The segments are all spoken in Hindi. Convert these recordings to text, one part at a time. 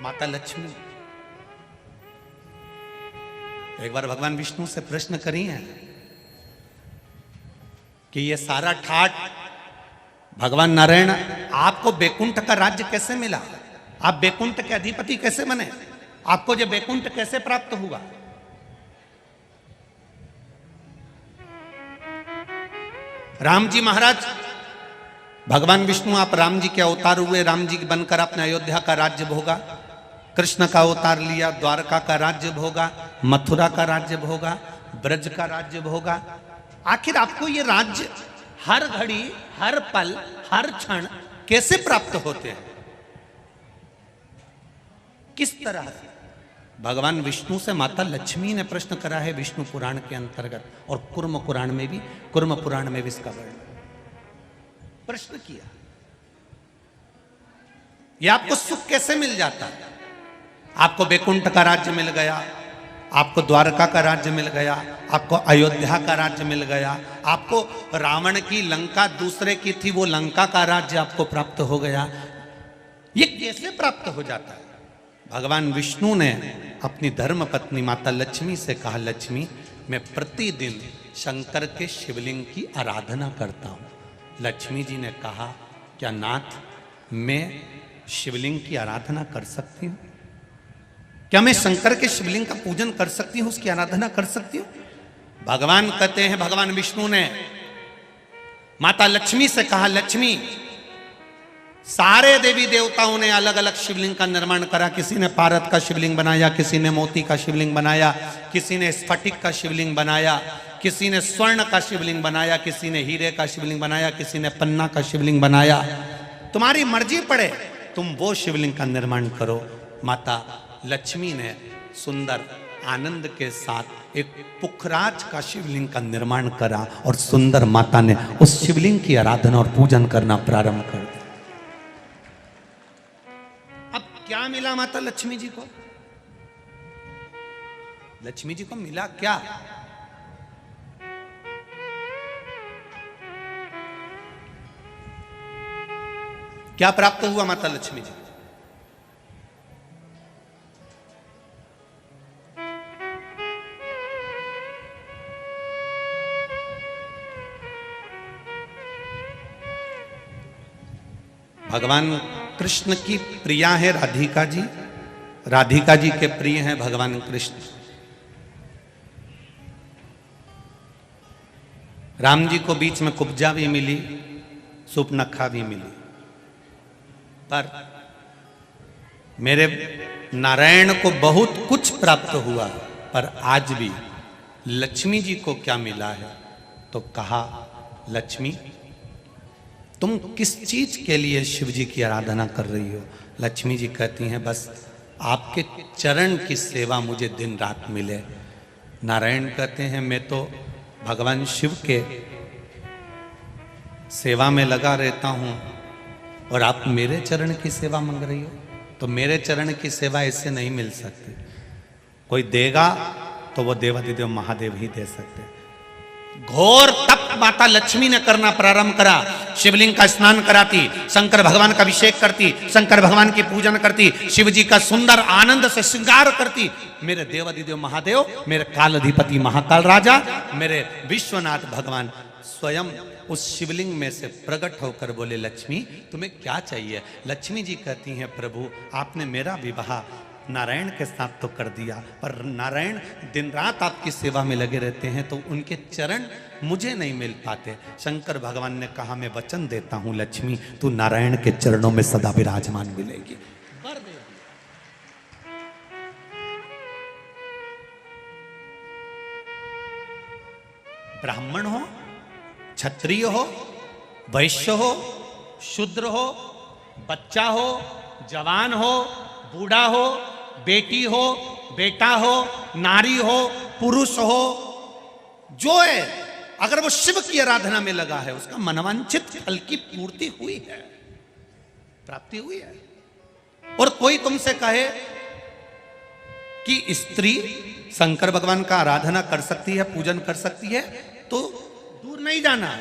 माता लक्ष्मी। एक बार भगवान विष्णु से प्रश्न करी है कि ये सारा ठाट भगवान नारायण आपको बैकुंठ का राज्य कैसे मिला, आप बैकुंठ के अधिपति कैसे बने, आपको ये बैकुंठ कैसे प्राप्त हुआ। राम जी महाराज, भगवान विष्णु आप राम जी के अवतार हुए, राम जी बनकर आपने अयोध्या का राज्य भोगा, कृष्ण का अवतार लिया, द्वारका का राज्य भोगा, मथुरा का राज्य भोगा, ब्रज का राज्य भोगा। आखिर आपको ये राज्य हर घड़ी, हर पल, हर क्षण कैसे प्राप्त होते हैं, किस तरह से? भगवान विष्णु से माता लक्ष्मी ने प्रश्न करा है विष्णु पुराण के अंतर्गत, और कुर्म पुराण में भी, कुर्म पुराण में भी इसका वर्णन प्रश्न किया। यह आपको सुख कैसे मिल जाता है? आपको बैकुंठ का राज्य मिल गया, आपको द्वारका का राज्य मिल गया, आपको अयोध्या का राज्य मिल गया, आपको रावण की लंका दूसरे की थी वो लंका का राज्य आपको प्राप्त हो गया। ये कैसे प्राप्त हो जाता है? भगवान विष्णु ने अपनी धर्म पत्नी माता लक्ष्मी से कहा, लक्ष्मी मैं प्रतिदिन शंकर के शिवलिंग की आराधना करता हूँ। लक्ष्मी जी ने कहा, क्या नाथ मैं शिवलिंग की आराधना कर सकती हूँ? क्या मैं शंकर के शिवलिंग का पूजन कर सकती हूँ, उसकी आराधना कर सकती हूँ? भगवान कहते हैं, भगवान विष्णु ने माता लक्ष्मी से कहा, लक्ष्मी सारे देवी देवताओं ने अलग अलग शिवलिंग का निर्माण करा। किसी ने पारद का शिवलिंग बनाया, किसी ने मोती का शिवलिंग बनाया, किसी ने स्फटिक का शिवलिंग बनाया, किसी ने स्वर्ण का शिवलिंग बनाया, किसी ने हीरे का शिवलिंग बनाया, किसी ने पन्ना का शिवलिंग बनाया। तुम्हारी मर्जी पड़े, तुम वो शिवलिंग का निर्माण करो। माता लक्ष्मी ने सुंदर आनंद के साथ एक पुखराज का शिवलिंग का निर्माण करा और सुंदर माता ने उस शिवलिंग की आराधना और पूजन करना प्रारंभ कर दिया। अब क्या मिला माता लक्ष्मी जी को? लक्ष्मी जी को मिला क्या? क्या प्राप्त हुआ माता लक्ष्मी जी? भगवान कृष्ण की प्रिया है राधिका जी, राधिका जी के प्रिय हैं भगवान कृष्ण। राम जी को बीच में कुब्जा भी मिली, सुपनखा भी मिली, पर मेरे नारायण को बहुत कुछ प्राप्त हुआ, पर आज भी लक्ष्मी जी को क्या मिला है? तो कहा, लक्ष्मी तुम किस चीज के लिए शिव जी की आराधना कर रही हो? लक्ष्मी जी कहती हैं, बस आपके चरण की सेवा मुझे दिन रात मिले। नारायण कहते हैं, मैं तो भगवान शिव के सेवा में लगा रहता हूं और आप मेरे चरण की सेवा मांग रही हो? तो मेरे चरण की सेवा ऐसे नहीं मिल सकती। कोई देगा तो वो देवाधिदेव महादेव ही दे सकते हैं। घोर तप माता लक्ष्मी ने करना प्रारंभ करा। शिवलिंग का स्नान कराती, शंकर भगवान का अभिषेक करती, शंकर भगवान की पूजन करती, शिव जी का सुंदर आनंद से श्रृंगार करती। मेरे देवाधिदेव महादेव, मेरे कालाधिपति महाकाल राजा, मेरे विश्वनाथ भगवान स्वयं उस शिवलिंग में से प्रकट होकर बोले, लक्ष्मी तुम्हें क्या चाहिए? लक्ष्मी जी कहती हैं, प्रभु आपने मेरा विवाह नारायण के साथ तो कर दिया, पर नारायण दिन रात आपकी सेवा में लगे रहते हैं, तो उनके चरण मुझे नहीं मिल पाते। शंकर भगवान ने कहा, मैं वचन देता हूं लक्ष्मी, तू नारायण के चरणों में सदा विराजमान मिलेगी। ब्राह्मण हो, क्षत्रिय हो, वैश्य हो, शूद्र हो, बच्चा हो, जवान हो, बूढ़ा हो, बेटी हो, बेटा हो, नारी हो, पुरुष हो, जो है अगर वो शिव की आराधना में लगा है, उसका मनवांछित फल की पूर्ति हुई है, प्राप्ति हुई है। और कोई तुमसे कहे कि स्त्री शंकर भगवान का आराधना कर सकती है, पूजन कर सकती है, तो दूर नहीं जाना।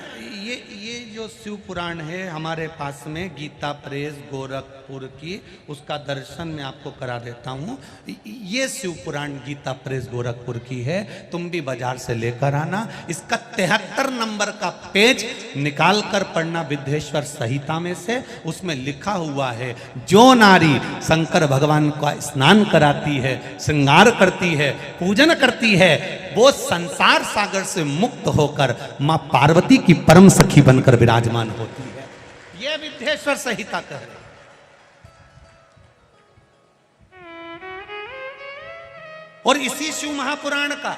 ये जो शिव पुराण है हमारे पास में, गीता प्रेस गोरखपुर की, उसका दर्शन मैं आपको करा देता हूँ। ये शिव पुराण गीता प्रेस गोरखपुर की है, तुम भी बाजार से लेकर आना। इसका 73 नंबर का पेज निकाल कर पढ़ना विद्येश्वर संहिता में से। उसमें लिखा हुआ है, जो नारी शंकर भगवान का स्नान कराती है, श्रृंगार करती है, पूजन करती है, वो संसार सागर से मुक्त होकर मां पार्वती की परम सखी बनकर विराजमान होती है। यह विद्येश्वर संहिता कह रहे। और इसी शिव महापुराण का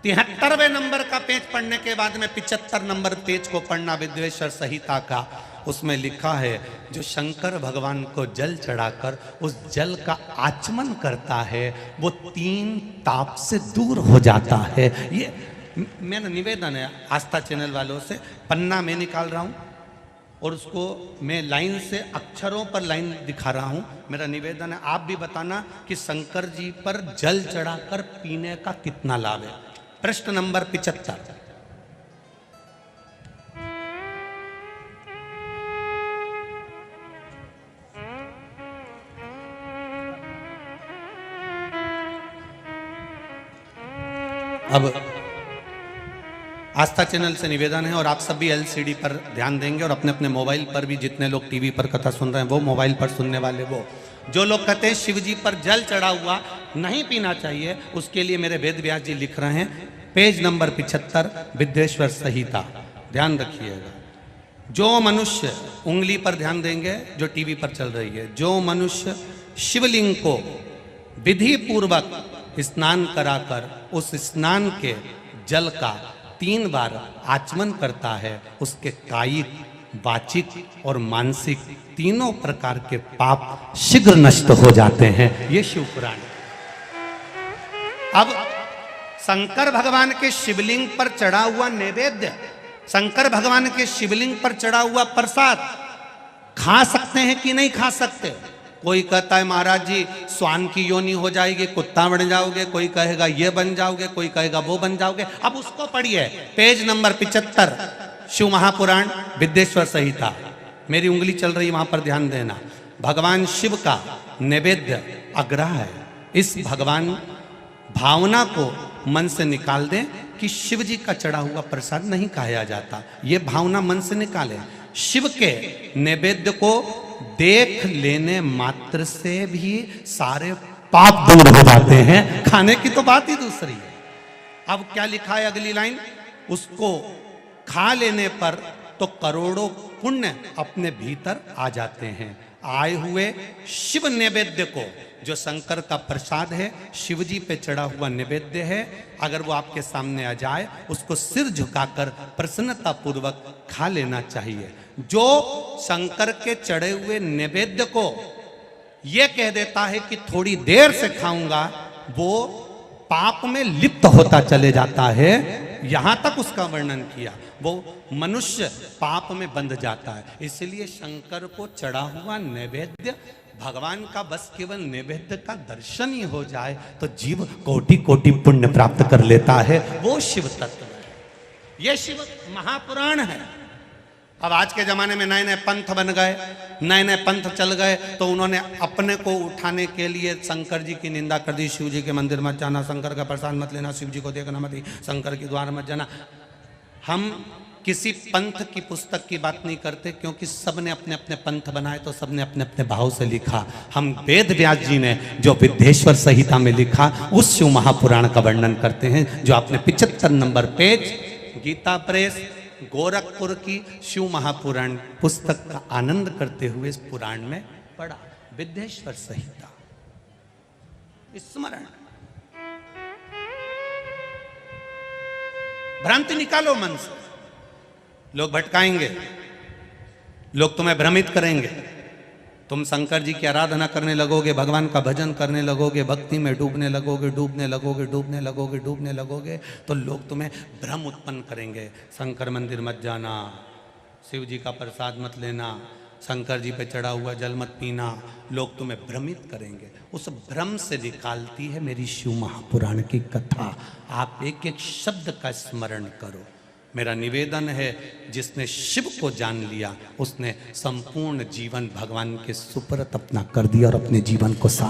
73वें नंबर का पेज पढ़ने के बाद में 75 नंबर पेज को पढ़ना विद्येश्वर संहिता का। उसमें लिखा है, जो शंकर भगवान को जल चढ़ाकर उस जल का आचमन करता है वो 3 ताप से दूर हो जाता है। ये मेरा निवेदन है आस्था चैनल वालों से, पन्ना मैं निकाल रहा हूँ और उसको मैं लाइन से अक्षरों पर लाइन दिखा रहा हूँ। मेरा निवेदन है, आप भी बताना कि शंकर जी पर जल चढ़ाकर पीने का कितना लाभ है। प्रश्न नंबर 75। अब आस्था चैनल से निवेदन है और आप सब भी एलसीडी पर ध्यान देंगे और अपने अपने मोबाइल पर भी, जितने लोग टीवी पर कथा सुन रहे हैं वो, मोबाइल पर सुनने वाले वो, जो लोग कहते हैं शिव जी पर जल चढ़ा हुआ नहीं पीना चाहिए, उसके लिए मेरे वेद व्यास जी लिख रहे हैं, पेज नंबर 75 विद्येश्वर संहिता, ध्यान रखिएगा। जो मनुष्य, उंगली पर ध्यान देंगे जो टीवी पर चल रही है, जो मनुष्य शिवलिंग को विधि पूर्वक स्नान कराकर उस स्नान के जल का 3 बार आचमन करता है, उसके कायिक, वाचिक और मानसिक तीनों प्रकार के पाप शीघ्र नष्ट हो जाते हैं। ये शिव पुराण। अब शंकर भगवान के शिवलिंग पर चढ़ा हुआ नैवेद्य, शंकर भगवान के शिवलिंग पर चढ़ा हुआ प्रसाद खा सकते हैं कि नहीं खा सकते? कोई कहता है महाराज जी स्वान की योनि हो जाएगी, कुत्ता बन जाओगे, कोई कहेगा ये बन जाओगे, कोई कहेगा वो बन जाओगे। अब उसको पढ़िए, पेज नंबर 75 शिव महापुराण विद्येश्वर संहिता, मेरी उंगली चल रही वहां पर ध्यान देना। भगवान शिव का नैवेद्य अग्रह है। इस भगवान भावना को मन से निकाल दें कि शिव जी का चढ़ा हुआ प्रसाद नहीं खाया जाता, ये भावना मन से निकालें। शिव के नैवेद्य को देख लेने मात्र से भी सारे पाप दूर हो जाते हैं, खाने की तो बात ही दूसरी है। अब क्या लिखा है अगली लाइन, उसको खा लेने पर तो करोड़ों पुण्य अपने भीतर आ जाते हैं। आए हुए शिव नैवेद्य को, जो शंकर का प्रसाद है, शिव जी पे चढ़ा हुआ नैवेद्य है, अगर वो आपके सामने आ जाए उसको सिर झुकाकर प्रसन्नता पूर्वक खा लेना चाहिए। जो शंकर के चढ़े हुए नैवेद्य को ये कह देता है कि थोड़ी देर से खाऊंगा, वो पाप में लिप्त होता चले जाता है। यहां तक उसका वर्णन किया, वो मनुष्य पाप में बंध जाता है। इसलिए शंकर को चढ़ा हुआ नैवेद्य, भगवान का बस केवल नैवेद्य का दर्शन ही हो जाए तो जीव कोटि कोटि पुण्य प्राप्त कर लेता है। वो शिव तत्व है, ये शिव महापुराण है। अब आज के जमाने में नए नए पंथ बन गए, नए नए पंथ चल गए, तो उन्होंने अपने को उठाने के लिए शंकर जी की निंदा कर दी। शिव जी के मंदिर मत जाना, शंकर का प्रसाद मत लेना, शिव जी को देखना मत, शंकर के द्वार मत जाना। हम किसी पंथ की पुस्तक की बात नहीं करते, क्योंकि सबने अपने अपने पंथ बनाए तो सबने अपने अपने भाव से लिखा। हम वेद व्यास जी ने जो विद्येश्वर संहिता में लिखा उस शिव महापुराण का वर्णन करते हैं, जो आपने 75 नंबर पेज गीता प्रेस गोरखपुर की शिव महापुराण पुस्तक का आनंद करते हुए इस पुराण में पढ़ा। विद्येश्वर संहिता स्मरण, भ्रांति निकालो मन से। लोग भटकाएंगे, लोग तुम्हें भ्रमित करेंगे, तुम शंकर जी की आराधना करने लगोगे, भगवान का भजन करने लगोगे, भक्ति में डूबने लगोगे, डूबने लगोगे, डूबने लगोगे, डूबने लगोगे, तो लोग तुम्हें भ्रम उत्पन्न करेंगे। शंकर मंदिर मत जाना, शिव जी का प्रसाद मत लेना, शंकर जी पे चढ़ा हुआ जल मत पीना, लोग तुम्हें भ्रमित करेंगे। उस भ्रम से निकालती है मेरी शिव महापुराण की कथा। आप एक एक शब्द का स्मरण करो। मेरा निवेदन है, जिसने शिव को जान लिया उसने संपूर्ण जीवन भगवान के सुपुर्द अपना कर दिया और अपने जीवन को सार्थक